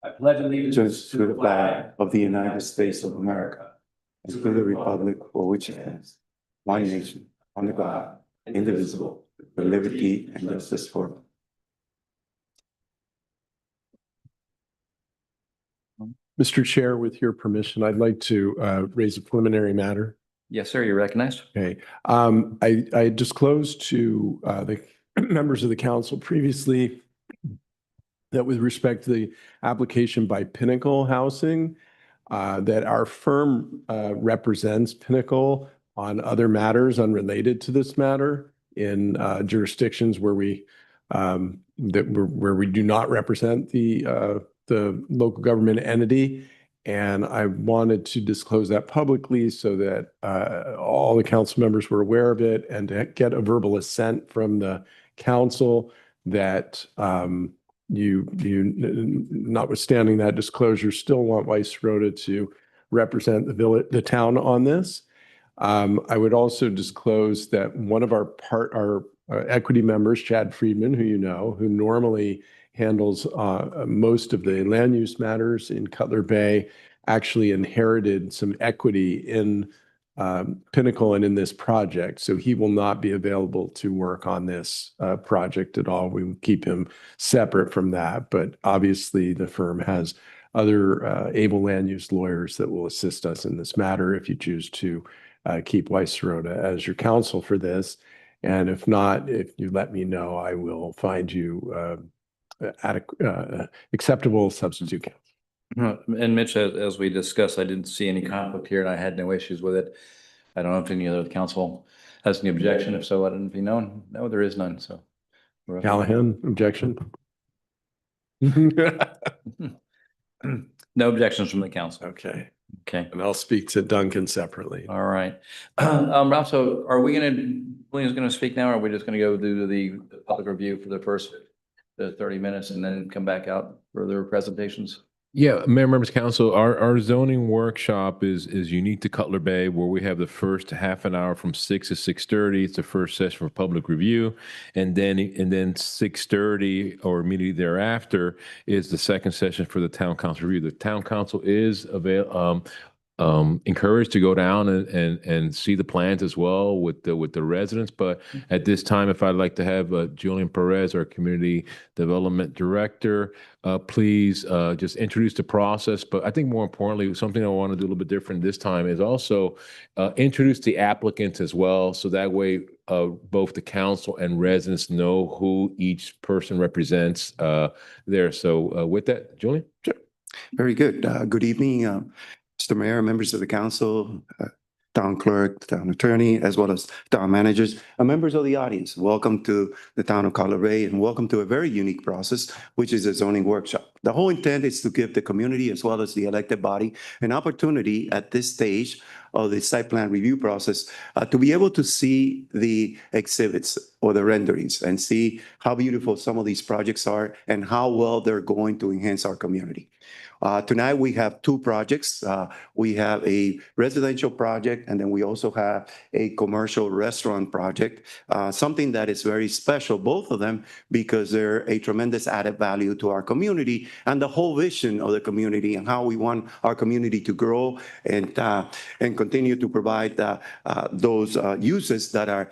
I pledge allegiance to the flag of the United States of America and to the republic for which it stands, one nation, under God, indivisible, with liberty and justice for all. Mr. Chair, with your permission, I'd like to raise a preliminary matter. Yes, sir. You're recognized. Okay. I disclosed to the members of the council previously that with respect to the application by Pinnacle Housing, that our firm represents Pinnacle on other matters unrelated to this matter in jurisdictions where we do not represent the local government entity. And I wanted to disclose that publicly so that all the council members were aware of it and to get a verbal assent from the council that notwithstanding that disclosure, still want Weiss Rhoda to represent the town on this. I would also disclose that one of our equity members, Chad Friedman, who who normally handles most of the land use matters in Cutler Bay, actually inherited some equity in Pinnacle and in this project. So he will not be available to work on this project at all. We will keep him separate from that. But obviously the firm has other able land use lawyers that will assist us in this matter if you choose to keep Weiss Rhoda as your counsel for this. And if not, if you let me know, I will find you acceptable substitute counsel. And Mitch, as we discussed, I didn't see any conflict here and I had no issues with it. I don't know if any other council has any objection. If so, let it be known. No, there is none. So Callahan, objection? No objections from the council. Okay. Okay. And I'll speak to Duncan separately. All right. So are we William's going to speak now, or are we just going to go do the public review for the first 30 minutes and then come back out for their presentations? Yeah, Mayor, members of council, our zoning workshop is unique to Cutler Bay, where we have the first half an hour from 6 to 6:30. It's the first session for public review, and then 6:30 or immediately thereafter is the second session for the town council review. The town council is encouraged to go down and see the plans as well with the residents. But at this time, if I'd like to have Julian Perez, our community development director, please just introduce the process. But I think more importantly, something I want to do a little bit different this time is also introduce the applicants as well. So that way, both the council and residents know who each person represents there. So with that, Julian? Sure. Very good. Good evening. Mr. Mayor, members of the council, town clerk, town attorney, as well as town managers, and members of the audience. Welcome to the town of Cutler Bay and welcome to a very unique process, which is a zoning workshop. The whole intent is to give the community as well as the elected body an opportunity at this stage of the site plan review process to be able to see the exhibits or the renderings and see how beautiful some of these projects are and how well they're going to enhance our community. Tonight we have two projects. We have a residential project and then we also have a commercial restaurant project, something that is very special, both of them, because they're a tremendous added value to our community and the whole vision of the community and how we want our community to grow and continue to provide those uses that are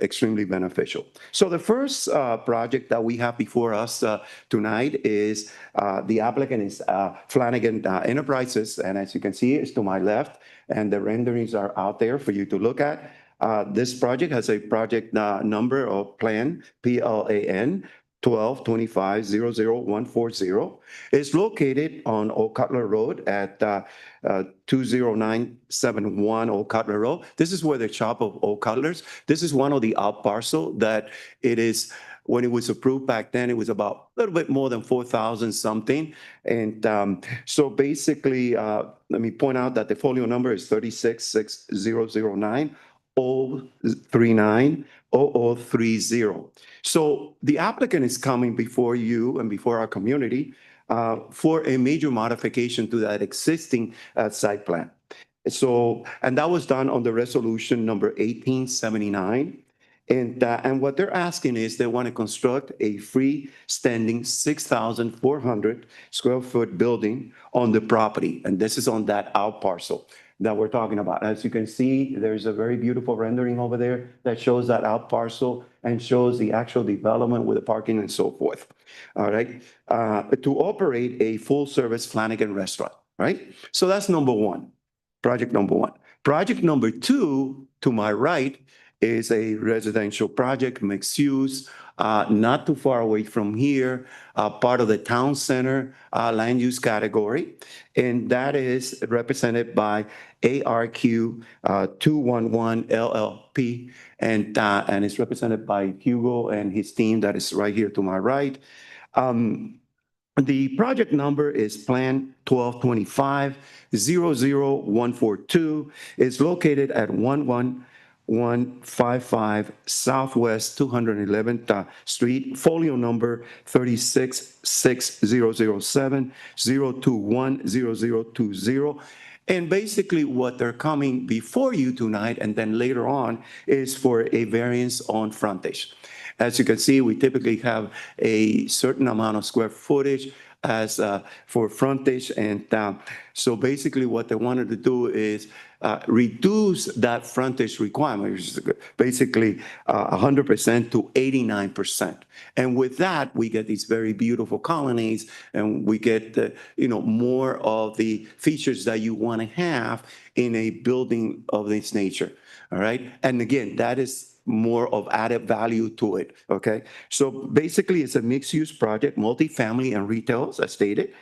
extremely beneficial. So the first project that we have before us tonight is the applicant is Flanigan Enterprises, and as you can see, it's to my left, and the renderings are out there for you to look at. This project has a project number of plan, PLAN 1225-00140. It's located on Old Cutler Road at 20971 Old Cutler Road. This is where the shop of Old Cutlers. This is one of the out parcel that it is. When it was approved back then, it was about a little bit more than 4,000 something. And so basically, let me point out that the folio number is 3660009 039 0030. So the applicant is coming before you and before our community for a major modification to that existing site plan. So, and that was done on the resolution number 1879. And what they're asking is they want to construct a freestanding 6,400 square foot building on the property. And this is on that out parcel that we're talking about. As you can see, there's a very beautiful rendering over there that shows that out parcel and shows the actual development with the parking and so forth. All right. To operate a full service Flanigan restaurant, right? So that's number one, project number one. Project number two, to my right, is a residential project, mixed use, not too far away from here, part of the town center land use category. And that is represented by ARQ 211 LLP. And it's represented by Hugo and his team that is right here to my right. The project number is Plan 1225-00142. It's located at 11155 Southwest 211th Street, folio number 366007-0210020. And basically what they're coming before you tonight and then later on is for a variance on frontage. As you can see, we typically have a certain amount of square footage as for frontage. And so basically what they wanted to do is reduce that frontage requirement, which is basically 100% to 89%. And with that, we get these very beautiful colonnades and we get more of the features that you want to have in a building of this nature. All right. And again, that is more of added value to it, okay? So basically, it's a mixed-use project, multifamily and retail, as stated.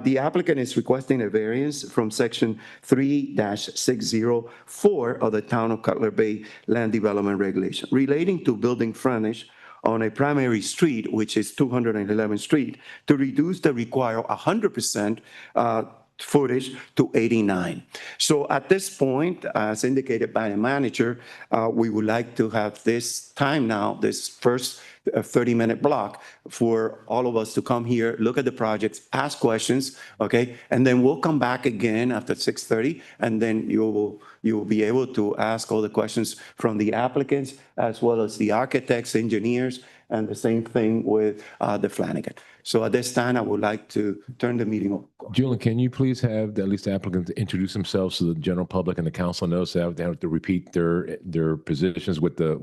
The applicant is requesting a variance from Section 3-604 of the Town of Cutler Bay Land Development Regulation relating to building frontage on a primary street, which is 211th Street, to reduce the required 100% footage to 89. So at this point, as indicated by the manager, we would like to have this time now, this first 30-minute block for all of us to come here, look at the projects, ask questions, okay? And then we'll come back again after 6:30, and then you will be able to ask all the questions from the applicants as well as the architects, engineers, and the same thing with the Flanigan. So at this time, I would like to turn the meeting over. Julian, can you please have at least the applicants introduce themselves so the general public and the council knows they have to repeat their positions with the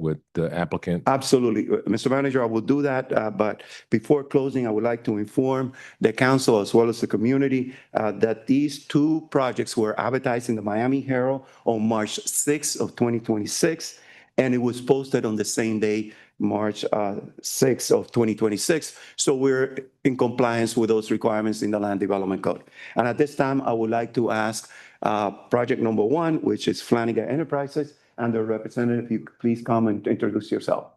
applicant? Absolutely. Mr. Manager, I will do that. But before closing, I would like to inform the council as well as the community that these two projects were advertised in the Miami Herald on March 6th of 2026, and it was posted on the same day, March 6th of 2026. So we're in compliance with those requirements in the Land Development Code. And at this time, I would like to ask project number one, which is Flanigan Enterprises, and the representative, if you could please come and introduce yourself.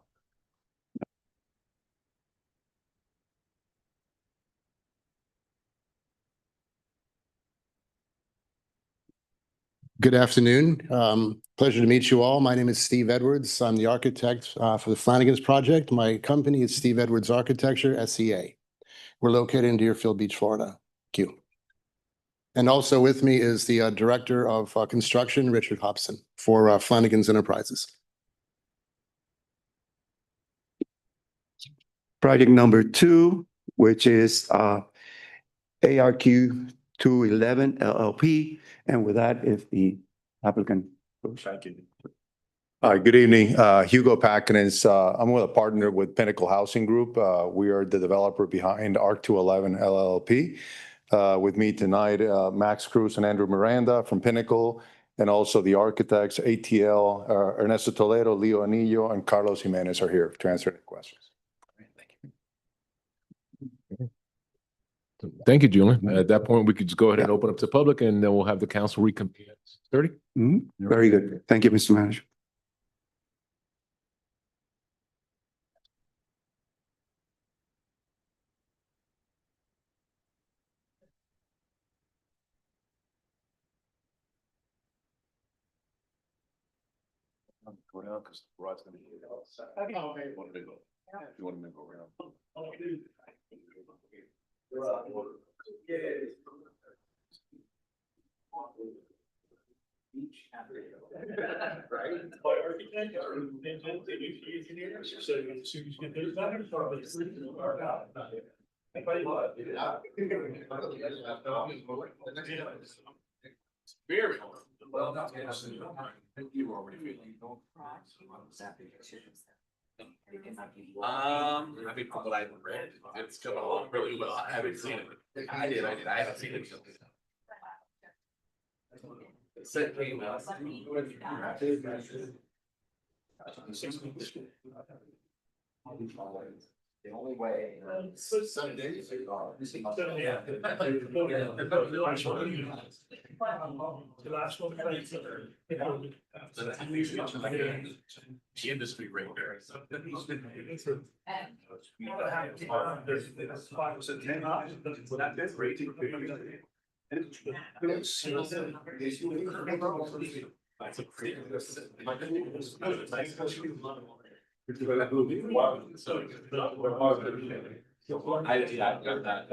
Good afternoon. Pleasure to meet you all. My name is Steve Edwards. I'm the architect for the Flanigan's project. My company is Steve Edwards Architecture, SEA. We're located in Deerfield Beach, Florida. Thank you. And also with me is the Director of Construction, Richard Hobson, for Flanigan's Enterprises. Project number two, which is ARQ 211 LLP. And with that, if the applicant. Thank you. Hi, good evening. Hugo Packins. I'm with a partner with Pinnacle Housing Group. We are the developer behind ARC 211 LLP. With me tonight, Max Cruz and Andrew Miranda from Pinnacle, and also the architects, ATL, Ernesto Toledo, Leo Anillo, and Carlos Jimenez are here to answer any questions. Thank you, Julian. At that point, we could just go ahead and open up to the public, and then we'll have the council reconvene at 30. Very good. Thank you, Mr. Manager. Go down because Rod's going to be outside. Okay. You want to go? You want to go around? Each Very well. You already I mean, from what I've read, it's coming along really well. I haven't seen it. I did. I haven't seen it. It said came out. The only way. 7 days. The industry rate there. I've got that.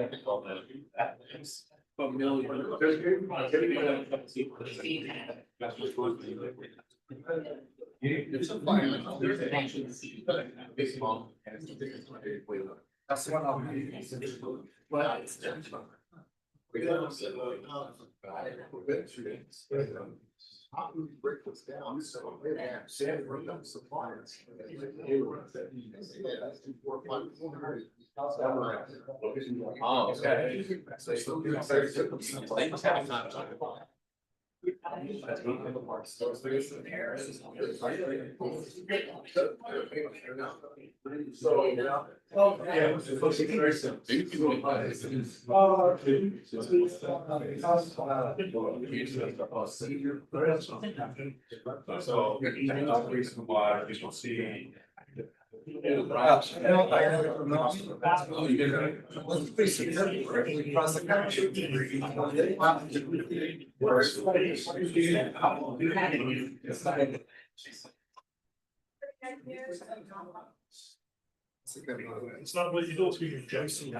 How do we break this down? So they have said we're not suppliers. Oh, okay. So, the reason why you will see. It's not what you do to your Jackson.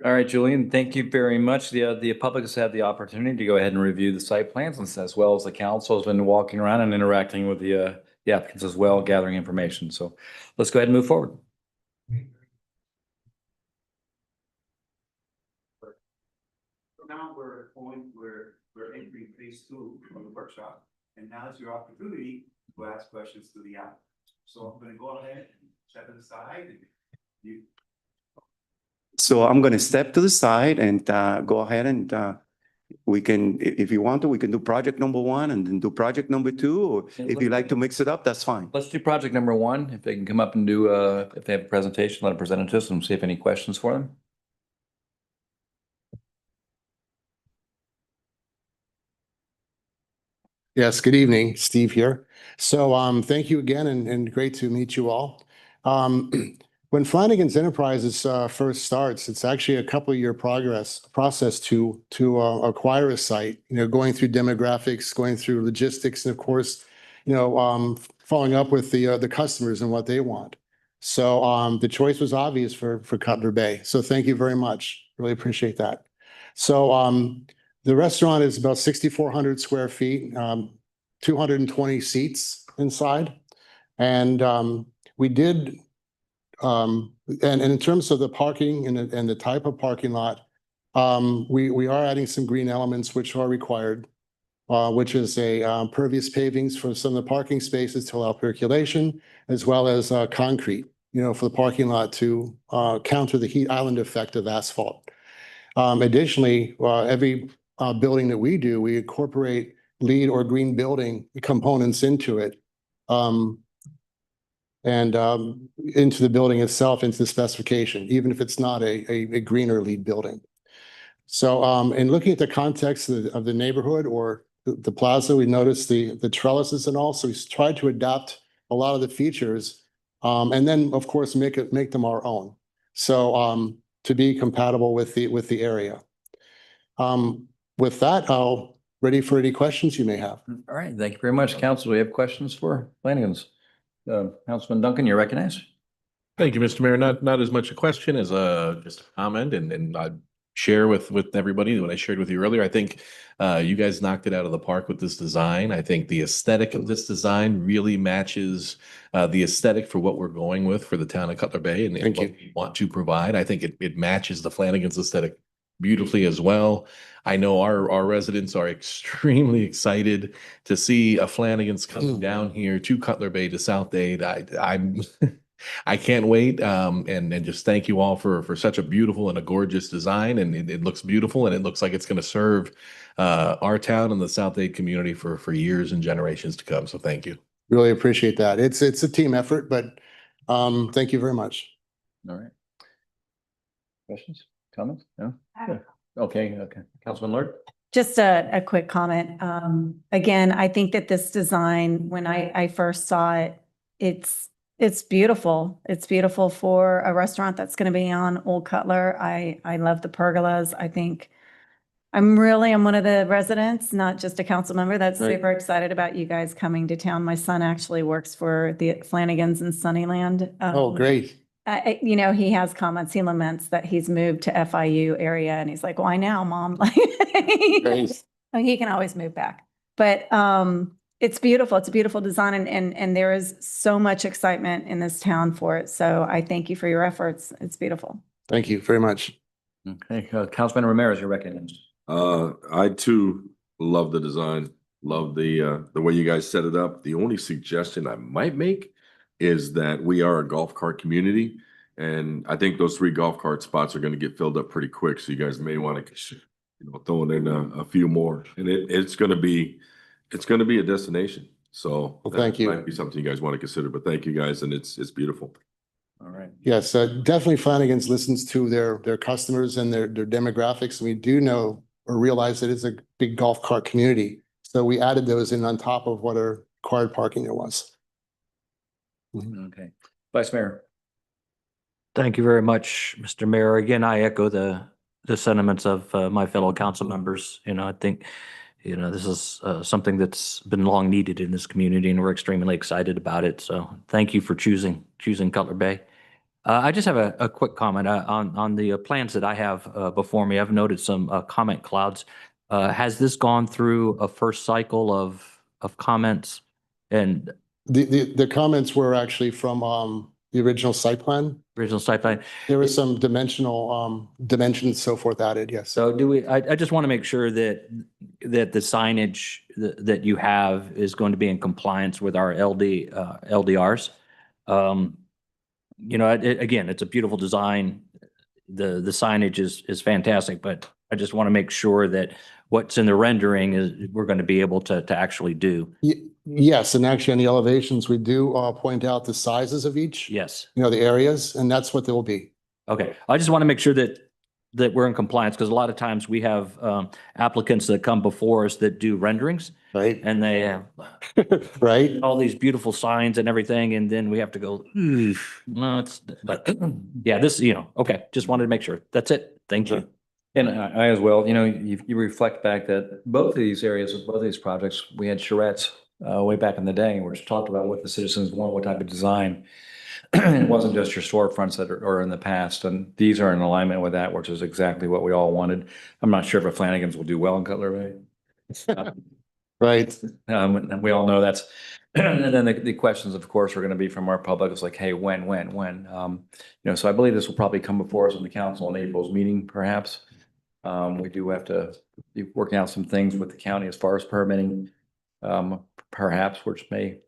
All right, Julian, thank you very much. The public has had the opportunity to go ahead and review the site plans, and as well as the council has been walking around and interacting with the applicants as well, gathering information. So let's go ahead and move forward. Now we're at a point where we're entering phase 2 of the workshop, and now is your opportunity to ask questions to the applicant. So I'm gonna go ahead and step aside and you. So I'm gonna step to the side and go ahead and we can, if you want to, we can do project number 1 and then do project number 2, or Yeah, if you like to mix it up, that's fine. Let's do project number 1. If they can come up and do, if they have a presentation, let them present it to us and see if any questions for them. Yes, good evening, Steve here. So thank you again and great to meet you all. When Flanigan's Enterprises first starts, it's actually a couple of year process to acquire a site, going through demographics, going through logistics, and of course, following up with the customers and what they want. So the choice was obvious for Cutler Bay. So thank you very much. Really appreciate that. So the restaurant is about 6,400 square feet, 220 seats inside. And we did, and in terms of the parking and the type of parking lot, we are adding some green elements which are required, which is a pervious pavings for some of the parking spaces to allow percolation, as well as concrete, for the parking lot to counter the heat island effect of asphalt. Additionally, every building that we do, we incorporate LEED or green building components into it. And into the building itself, into the specification, even if it's not a green or LEED building. So in looking at the context of the neighborhood or the plaza, we noticed the trellises and all, so we tried to adapt a lot of the features, and then of course make them our own. So to be compatible with the area. With that, I'll ready for any questions you may have. All right, thank you very much, Council. Do we have questions for Flanigan's? Councilman Duncan, you're recognized. Thank you, Mr. Mayor. Not as much a question as just a comment, and I share with everybody what I shared with you earlier. I think you guys knocked it out of the park with this design. I think the aesthetic of this design really matches the aesthetic for what we're going with for the town of Cutler Bay and Thank what you. we want to provide. I think it matches the Flanigan's aesthetic beautifully as well. I know our residents are extremely excited to see a Flanigan's coming down here to Cutler Bay to South Dade. I'm I can't wait. And just thank you all for such a beautiful and a gorgeous design. And it looks beautiful and it looks like it's going to serve our town and the South Dade community for years and generations to come. So thank you. Really appreciate that. It's a team effort, but thank you very much. All right. Questions, comments? No? Good. Okay, Councilman Lord? Just a quick comment. Again, I think that this design, when I first saw it, it's beautiful. It's beautiful for a restaurant that's going to be on Old Cutler. I love the pergolas. I think I'm one of the residents, not just a council member, that's Right. super excited about you guys coming to town. My son actually works for the Flanagans in Sunnyland. Oh, great. He has comments, he laments that he's moved to FIU area and he's like, why now, mom? Great. He can always move back, but it's beautiful. It's a beautiful design and there is so much excitement in this town for it. So I thank you for your efforts. It's beautiful. Thank you very much. Okay, Councilman Ramirez, you're recognized. I too love the design, love the way you guys set it up. The only suggestion I might make is that we are a golf cart community, and I think those 3 golf cart spots are going to get filled up pretty quick. So you guys may want to, throw in a few more, and it's going to be a destination. So Well, thank you. Might be something you guys want to consider. But thank you guys, and it's beautiful. All right. Yes, definitely Flanagan's listens to their customers and their demographics. We do know or realize that it's a big golf cart community. So we added those in on top of what our required parking there was. Okay, Vice Mayor. Thank you very much, Mr. Mayor. Again, I echo the sentiments of my fellow council members. I think This is something that's been long needed in this community, and we're extremely excited about it. So thank you for choosing Cutler Bay. I just have a quick comment on the plans that I have before me. I've noted some comment clouds. Has this gone through a first cycle of comments? And The comments were actually from the original site plan. original site plan? There was some dimensions, so forth added, yes. So I just want to make sure that the signage that you have is going to be in compliance with our LDRs. Again, it's a beautiful design. The signage is fantastic, but I just want to make sure that what's in the rendering is we're going to be able to actually do. Yes, and actually on the elevations, we do point out the sizes of each. Yes. The areas, and that's what they will be. Okay. I just want to make sure that we're in compliance, because a lot of times we have applicants that come before us that do renderings, Right. and they have Right. all these beautiful signs and everything, and then we have to go, no, but yeah, okay, just wanted to make sure. That's it. Thank you. And I as well, you reflect back that both of these areas, both of these projects, we had charrettes way back in the day, where it's talked about what the citizens want, what type of design. It wasn't just your storefronts that are in the past, and these are in alignment with that, which is exactly what we all wanted. I'm not sure if a Flanigan's will do well in Cutler Bay. Right. And we all know that's, and then the questions, of course, are going to be from our public. It's like, hey, when? So I believe this will probably come before us in the council in April's meeting, perhaps. We do have to be working out some things with the county as far as permitting, perhaps, which may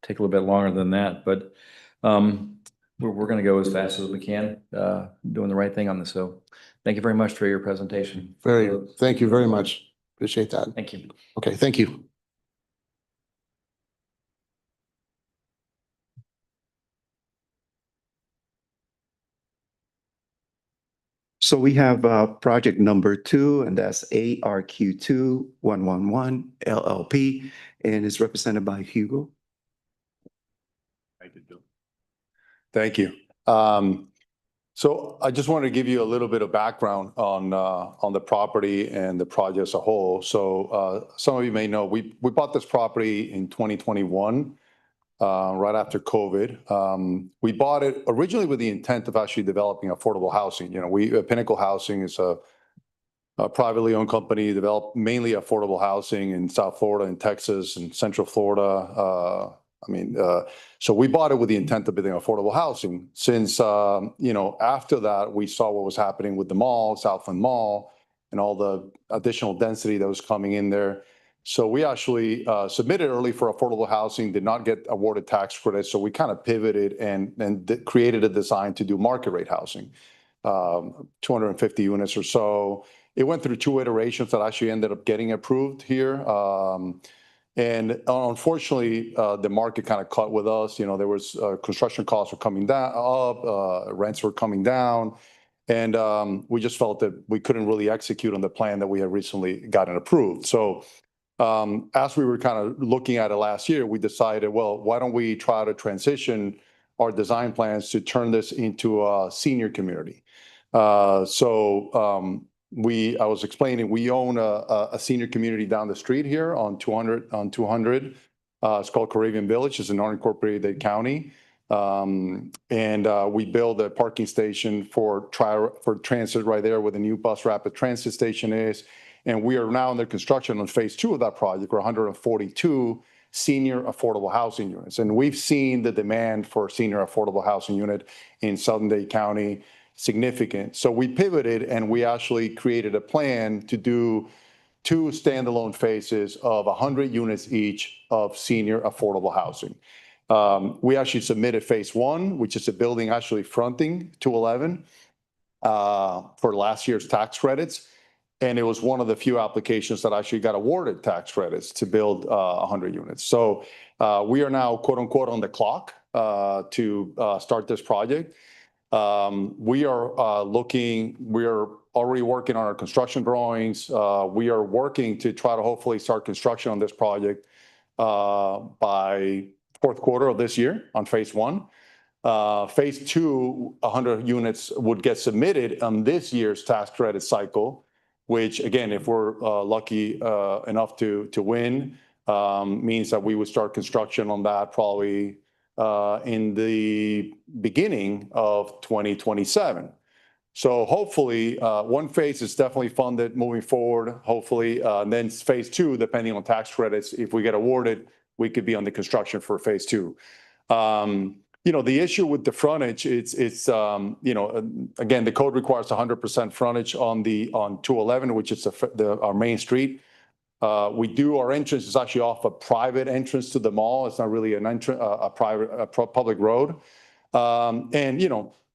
take a little bit longer than that, but we're going to go as fast as we can, doing the right thing on this. So thank you very much for your presentation. Thank you very much. Appreciate that. Thank you. Okay, thank you. So we have project number 2, and that's ARQ2111 LLP, and it's represented by Hugo. Thank you. So I just wanted to give you a little bit of background on the property and the project as a whole. So some of you may know we bought this property in 2021, right after COVID. We bought it originally with the intent of actually developing affordable housing. Pinnacle Housing is a privately owned company, developed mainly affordable housing in South Florida and Texas and Central Florida. So we bought it with the intent of building affordable housing. Since, after that, we saw what was happening with the mall, Southland Mall, and all the additional density that was coming in there. So we actually submitted early for affordable housing, did not get awarded tax credits. So we kind of pivoted and created a design to do market rate housing, 250 units or so. It went through 2 iterations that actually ended up getting approved here. And unfortunately, the market kind of caught with us. There was construction costs were coming up, rents were coming down, and we just felt that we couldn't really execute on the plan that we had recently gotten approved. So as we were kind of looking at it last year, we decided, well, why don't we try to transition our design plans to turn this into a senior community? I was explaining, we own a senior community down the street here on 200. It's called Caribbean Village. It's an unincorporated county. We build a parking station for transit right there where the new bus rapid transit station is. And we are now under construction on phase 2 of that project. We're 142 senior affordable housing units. And we've seen the demand for senior affordable housing unit in Southern Dade County significant. So we pivoted and we actually created a plan to do 2 standalone phases of 100 units each of senior affordable housing. We actually submitted phase 1, which is a building actually fronting 211 for last year's tax credits. And it was one of the few applications that actually got awarded tax credits to build 100 units. So we are now, quote unquote, on the clock to start this project. We are already working on our construction drawings. We are working to try to hopefully start construction on this project by 4th quarter of this year on phase 1. Phase 2, 100 units would get submitted on this year's tax credit cycle. which again, if we're lucky enough to win, means that we would start construction on that probably in the beginning of 2027. So hopefully, one phase is definitely funded moving forward, hopefully. And then phase two, depending on tax credits, if we get awarded, we could be on the construction for phase two. The issue with the frontage, it's again, the code requires 100% frontage on 211, which is our main street. Our entrance is actually off a private entrance to the mall. It's not really an entrance, public road.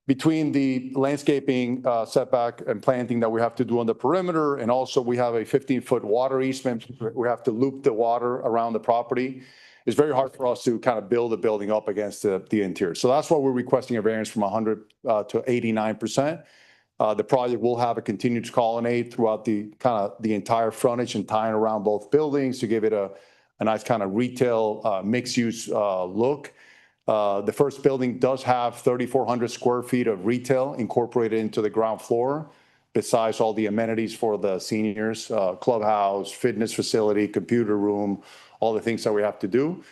Between the landscaping setback and planting that we have to do on the perimeter, and also we have a 15-foot water easement, we have to loop the water around the property. It's very hard for us to kind of build a building up against the interior. So that's why we're requesting a variance from 100 to 89%. The project will have a continuous colonnade throughout the entire frontage and tying around both buildings to give it a nice kind of retail mixed-use look. The first building does have 3,400 square feet of retail incorporated into the ground floor, besides all the amenities for the seniors, clubhouse, fitness facility, computer room, all the things that we have to do.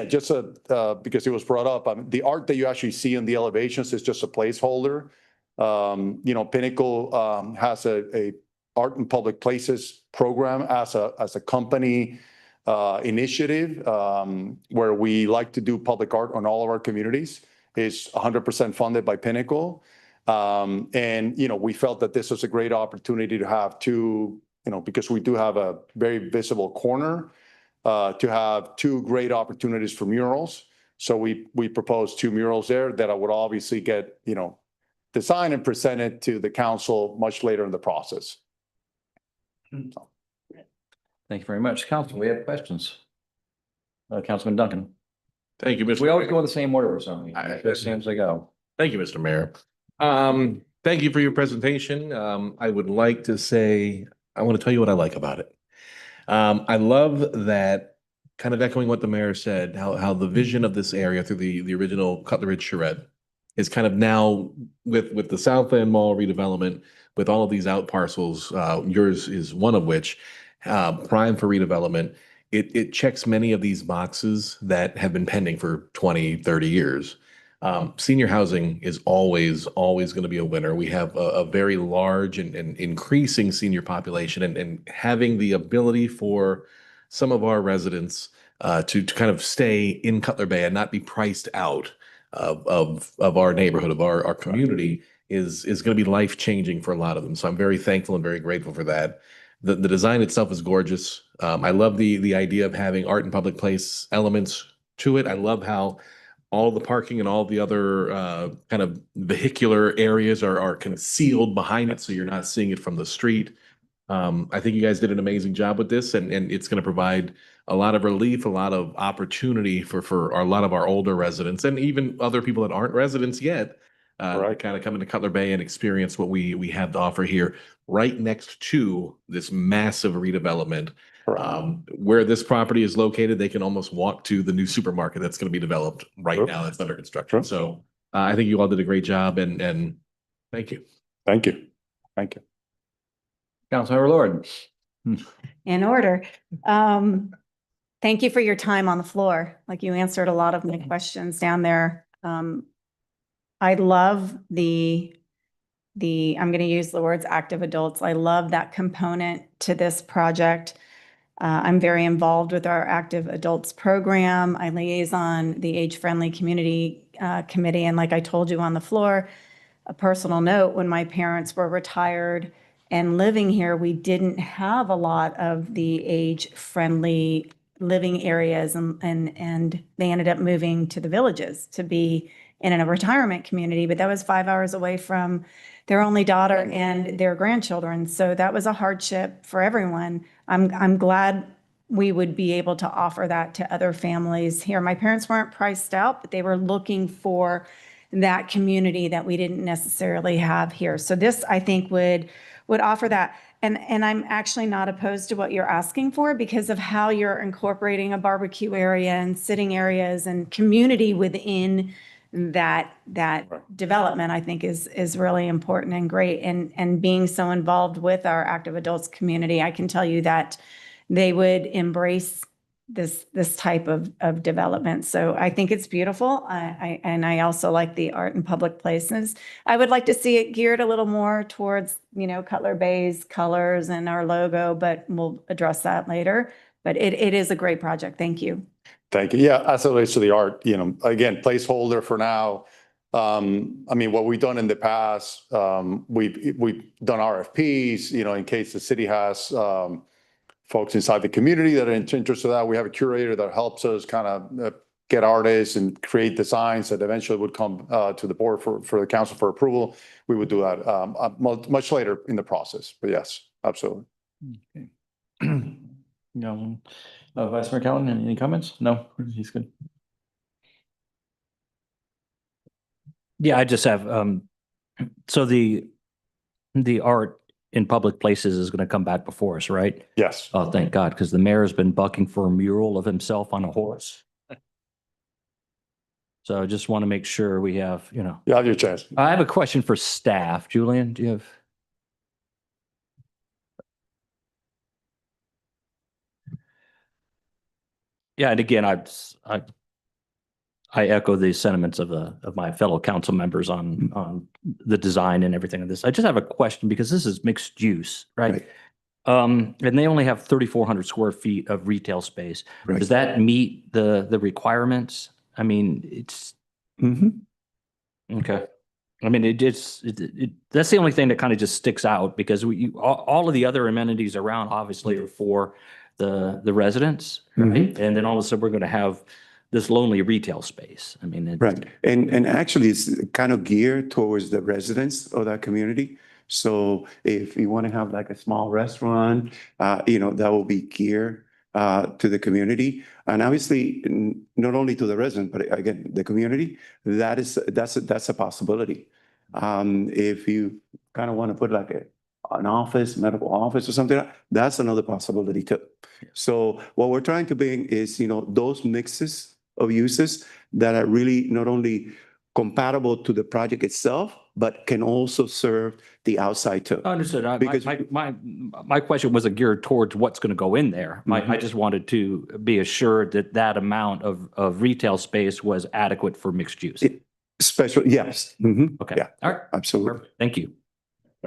Just because it was brought up, the art that you actually see in the elevations is just a placeholder. Pinnacle has a art in public places program as a company initiative where we like to do public art on all of our communities. It's 100% funded by Pinnacle. We felt that this was a great opportunity to have two, because we do have a very visible corner, to have two great opportunities for murals. So we proposed two murals there that I would obviously get, designed and presented to the council much later in the process. Thank you very much. Council, we have questions. Councilman Duncan. Thank you, Mr. We always Mayor. go in the same order or something. As soon as I go. Thank you, Mr. Mayor. Thank you for your presentation. I would like to say, I want to tell you what I like about it. I love that, kind of echoing what the mayor said, how the vision of this area through the original Cutler Ridge charrette is kind of now with the Southland Mall redevelopment, with all of these out parcels, yours is one of which, prime for redevelopment. It checks many of these boxes that have been pending for 20, 30 years. Senior housing is always going to be a winner. We have a very large and increasing senior population, and having the ability for some of our residents to kind of stay in Cutler Bay and not be priced out of our neighborhood, of our community is going to be life-changing for a lot of them. So I'm very thankful and very grateful for that. The design itself is gorgeous. I love the idea of having art and public place elements to it. I love how all the parking and all the other kind of vehicular areas are concealed behind it, so you're not seeing it from the street. I think you guys did an amazing job with this, and it's going to provide a lot of relief, a lot of opportunity for a lot of our older residents, and even other people that aren't residents yet, to kind of come into Cutler Bay and experience what we have to offer here, right next to this massive redevelopment. Where this property is located, they can almost walk to the new supermarket that's going to be developed right now. That's under construction. So I think you all did a great job, and thank you. Thank you. Thank you. Councilmember Lord. In order. Thank you for your time on the floor. Like, you answered a lot of my questions down there. I love I'm going to use the words active adults. I love that component to this project. I'm very involved with our active adults program. I liaison the age-friendly community committee. And like I told you on the floor, a personal note, when my parents were retired and living here, we didn't have a lot of the age-friendly living areas, and they ended up moving to the villages to be in a retirement community, but that was 5 hours away from their only daughter and their grandchildren. So that was a hardship for everyone. I'm glad we would be able to offer that to other families here. My parents weren't priced out, but they were looking for that community that we didn't necessarily have here. So this, I think, would offer that. And I'm actually not opposed to what you're asking for, because of how you're incorporating a barbecue area and sitting areas and community within that development, I think is really important and great. And being so involved with our active adults community, I can tell you that they would embrace this type of development. So I think it's beautiful. And I also like the art in public places. I would like to see it geared a little more towards, Cutler Bay's colors and our logo, but we'll address that later. But it is a great project. Thank you. Thank you. Yeah, as it relates to the art, again, placeholder for now. I mean, what we've done in the past, we've done RFPs, in case the city has folks inside the community that are interested in that. We have a curator that helps us kind of get artists and create designs that eventually would come to the board for the council for approval. We would do that much later in the process. But yes, absolutely. Okay. No. Vice Mayor Callen, any comments? No, he's good. Yeah, I just have, so the art in public places is going to come back before us, right? Yes. Oh, thank God, because the mayor's been bucking for a mural of himself on a horse. So I just want to make sure we have, You have your chance. I have a question for staff. Julian, do you have? Yeah, and again, I echo the sentiments of my fellow council members on the design and everything of this. I just have a question because this is mixed use, right? And they only have 3,400 square feet of retail space. Right. Does that meet the requirements? I mean, it's okay. I mean, that's the only thing that kind of just sticks out because all of the other amenities around obviously are for the residents, right? And then all of a sudden we're going to have this lonely retail space. I mean, Right. And actually it's kind of geared towards the residents of that community. So if you want to have like a small restaurant, that will be geared to the community. And obviously not only to the resident, but again, the community, that's a possibility. If you kind of want to put like an office, medical office or something, that's another possibility too. So what we're trying to bring is, those mixes of uses that are really not only compatible to the project itself, but can also serve the outside too. Understood. Because- My question wasn't geared towards what's going to go in there. I just wanted to be assured that amount of retail space was adequate for mixed use. Special, yes. Okay. Yeah, All right. absolutely. Perfect. Thank you.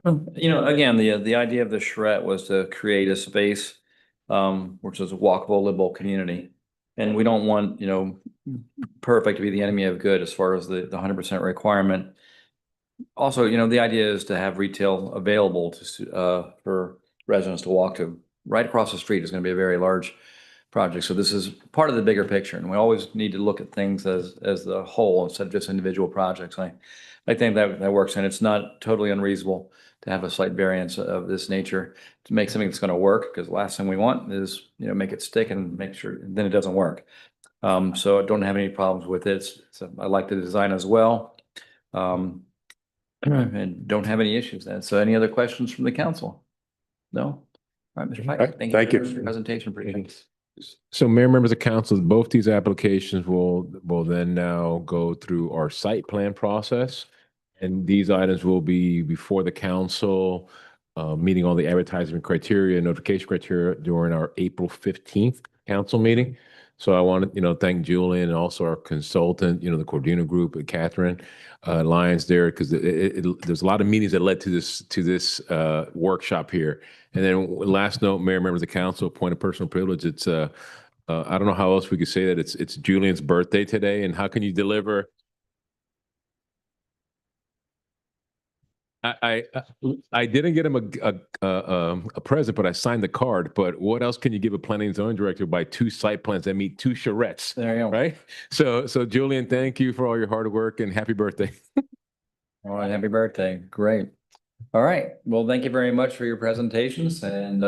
Again, the idea of the charrette was to create a space, which is a walkable, livable community. And we don't want, perfect to be the enemy of good as far as the 100% requirement. Also, the idea is to have retail available to for residents to walk to. Right across the street is going to be a very large project. So this is part of the bigger picture, and we always need to look at things as the whole instead of just individual projects. I think that works, and it's not totally unreasonable to have a slight variance of this nature to make something that's going to work. Because the last thing we want is make it stick and make sure then it doesn't work. So I don't have any problems with it. So I like the design as well. And don't have any issues then. So any other questions from the council? No? All right, Mr. Pike. Right, thank you. For your presentation. Appreciate it. So Mayor, members of council, both these applications will then now go through our site plan process. And these items will be before the council, meeting all the advertisement criteria, notification criteria during our April 15th council meeting. So I want to, thank Julian and also our consultant, the Cordino Group, Catherine Lyons there, because there's a lot of meetings that led to this workshop here. And then last note, Mayor, members of council, point of personal privilege. It's I don't know how else we could say that. It's Julian's birthday today, and how can you deliver? I didn't get him a present, but I signed the card. But what else can you give a planning and zoning director by 2 site plans that meet 2 charrettes? There you go. Right. So Julian, thank you for all your hard work and happy birthday. All right, happy birthday. Great. All right. Well, thank you very much for your presentations. And